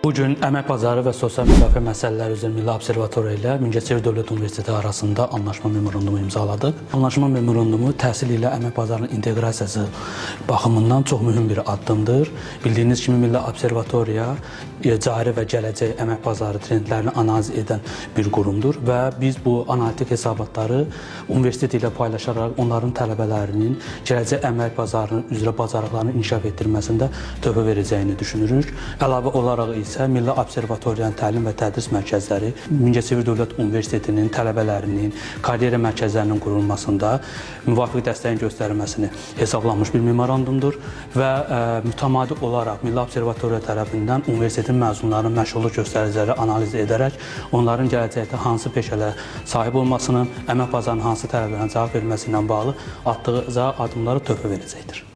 Bugün Əmək Bazarı və Sosial Müdafiə Məsələləri üzrə Milli Observatoriya ilə Mingəçevir Dövlət Universiteti arasında anlaşma memorandumu imzaladıq. Anlaşma memorandumu təhsil ilə əmək bazarının inteqrasiyası baxımından çox mühüm bir addımdır. Bildiyiniz kimi Milli Observatoriya cari və gələcək əmək bazarı trendlərini analiz edən bir qurumdur və biz bu analitik hesabatları universitet ilə paylaşaraq onların tələbələrinin gələcək əmək bazarının üzrə bacarıqlarını inkişaf etdirməsində töhfə verəcəyini düşünürük. Əlavə olaraq isə Milli Observatoriyanın təlim və tədris mərkəzləri Mingəçevir Dövlət Universitetinin tələbələrinin karyera mərkəzlərinin qurulmasında müvafiq dəstəyin göstərilməsini hesablanmış bir memorandumdur və mütəmadi olaraq Milli Observatoriya tərəfindən universitetin məzunlarının məşğulluq göstəriciləri analiz edərək onların gələcəkdə hansı peşələrə sahib olmasını, əmək bazarının hansı tələblərinə cavab verməsi ilə bağlı atdığı addımlara töhfə verəcəkdir.